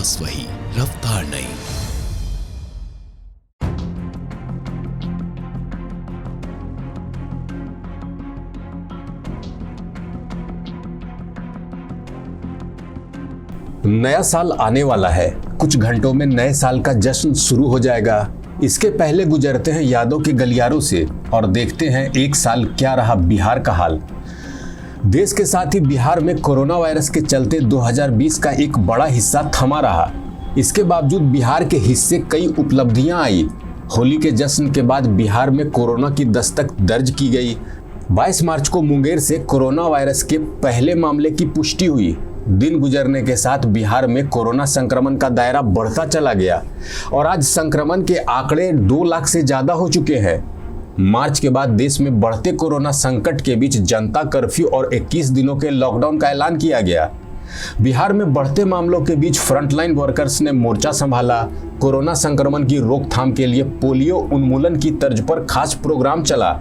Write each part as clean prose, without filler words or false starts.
विश्वास वही, रफ्तार नहीं। नया साल आने वाला है। कुछ घंटों में नए साल का जश्न शुरू हो जाएगा। इसके पहले गुजरते हैं यादों के गलियारों से और देखते हैं एक साल क्या रहा बिहार का हाल। देश के साथ ही बिहार में कोरोना वायरस के चलते 2020 का एक बड़ा हिस्सा थमा रहा। इसके बावजूद बिहार के हिस्से कई उपलब्धियां आई। होली के जश्न के बाद बिहार में कोरोना की दस्तक दर्ज की गई। 22 मार्च को मुंगेर से कोरोना वायरस के पहले मामले की पुष्टि हुई। दिन गुजरने के साथ बिहार में कोरोना संक्रमण का दायरा बढ़ता चला गया और आज संक्रमण के आंकड़े 2 लाख से ज्यादा हो चुके हैं। मार्च के बाद देश में बढ़ते कोरोना संकट के बीच जनता कर्फ्यू और 21 दिनों के लॉकडाउन का ऐलान किया गया। बिहार में बढ़ते मामलों के बीच फ्रंटलाइन वर्कर्स ने मोर्चा संभाला। कोरोना संक्रमण की रोकथाम के लिए पोलियो उन्मूलन की तर्ज पर खास प्रोग्राम चला।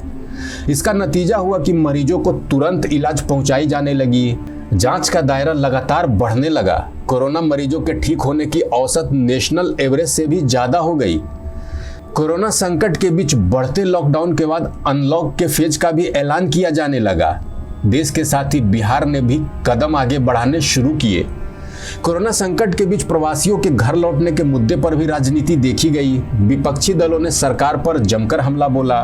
इसका नतीजा हुआ कि मरीजों को तुरंत इलाज पहुंचाई जाने लगी। जांच का दायरा लगातार बढ़ने लगा। कोरोना मरीजों के ठीक होने की औसत नेशनल एवरेज से भी ज्यादा हो गई। कोरोना संकट के बीच बढ़ते लॉकडाउन के बाद अनलॉक के फेज का भी ऐलान किया जाने लगा। देश के साथ ही बिहार ने भी कदम आगे बढ़ाने शुरू किए। कोरोना संकट के बीच प्रवासियों के घर लौटने के मुद्दे पर भी राजनीति देखी गई। विपक्षी दलों ने सरकार पर जमकर हमला बोला।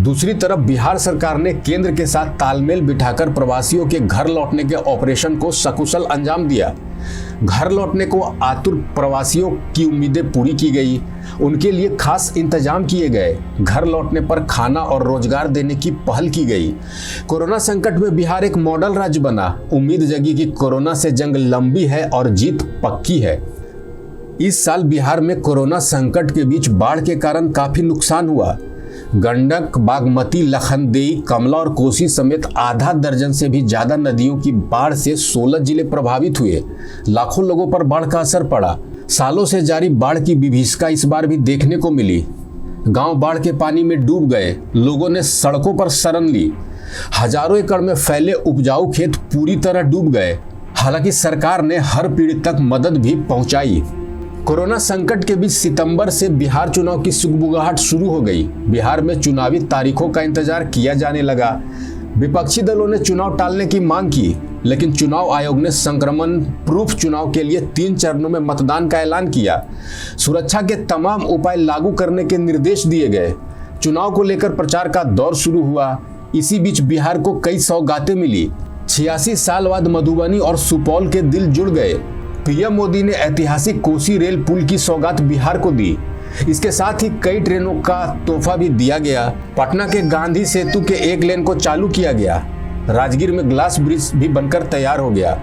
दूसरी तरफ बिहार सरकार ने केंद्र के साथ तालमेल बिठाकर प्रवासियों के घर लौटने के ऑपरेशन को सकुशल अंजाम दिया। घर लौटने को आतुर प्रवासियों की उम्मीदें पूरी की गई। उनके लिए खास इंतजाम किए गए। घर लौटने पर खाना और रोजगार देने की पहल की गई। कोरोना संकट में बिहार एक मॉडल राज्य बना। उम्मीद जगी कि कोरोना से जंग लंबी है और जीत पक्की है। इस साल बिहार में कोरोना संकट के बीच बाढ़ के कारण काफी नुकसान हुआ। गंडक, बागमती, लखनदेई, कमला और कोसी समेत आधा दर्जन से भी ज्यादा नदियों की बाढ़ से 16 जिले प्रभावित हुए। लाखों लोगों पर बाढ़ का असर पड़ा। सालों से जारी बाढ़ की विभीषिका इस बार भी देखने को मिली। गांव बाढ़ के पानी में डूब गए। लोगों ने सड़कों पर शरण ली। हजारों एकड़ में फैले उपजाऊ खेत पूरी तरह डूब गए। हालांकि सरकार ने हर पीड़ित तक मदद भी पहुंचाई। कोरोना संकट के बीच सितंबर से बिहार चुनाव की सुगबुगाहट शुरू हो गई। बिहार में चुनावी तारीखों का इंतजार किया जाने लगा। विपक्षी दलों ने चुनाव टालने की मांग की, लेकिन चुनाव आयोग ने संक्रमण प्रूफ चुनाव के लिए 3 चरणों में मतदान का ऐलान किया। सुरक्षा के तमाम उपाय लागू करने के निर्देश दिए गए। चुनाव को लेकर प्रचार का दौर शुरू हुआ। इसी बीच बिहार को कई सौगातें मिली। 86 साल बाद मधुबनी और सुपौल के दिल जुड़ गए। पीएम मोदी ने ऐतिहासिक कोसी रेल पुल की सौगात बिहार को दी। इसके साथ ही कई ट्रेनों का तोहफा भी दिया गया। पटना के गांधी सेतु के एक लेन को चालू किया गया। राजगीर में ग्लास ब्रिज भी बनकर तैयार हो गया।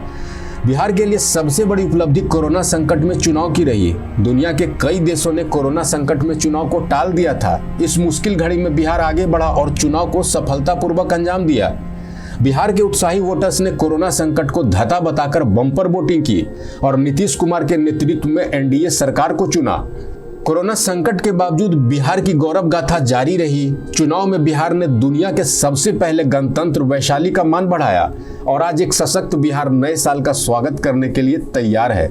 बिहार के लिए सबसे बड़ी उपलब्धि कोरोना संकट में चुनाव की रही। दुनिया के कई देशों ने कोरोना संकट में चुनाव को टाल दिया था। इस मुश्किल घड़ी में बिहार आगे बढ़ा और चुनाव को सफलतापूर्वक अंजाम दिया। बिहार के उत्साही वोटर्स ने कोरोना संकट को धता बताकर बम्पर वोटिंग की और नीतीश कुमार के नेतृत्व में एनडीए सरकार को चुना। कोरोना संकट के बावजूद बिहार की गौरव गाथा जारी रही। चुनाव में बिहार ने दुनिया के सबसे पहले गणतंत्र वैशाली का मान बढ़ाया और आज एक सशक्त बिहार नए साल का स्वागत करने के लिए तैयार है।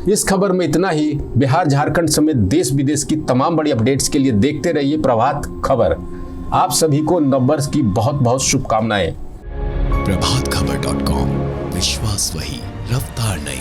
इस खबर में इतना ही। बिहार, झारखंड समेत देश विदेश की तमाम बड़ी अपडेट्स के लिए देखते रहिए प्रभात खबर। आप सभी को नववर्ष की बहुत बहुत शुभकामनाएं। प्रभातखबर.com, विश्वास वही, रफ्तार नहीं।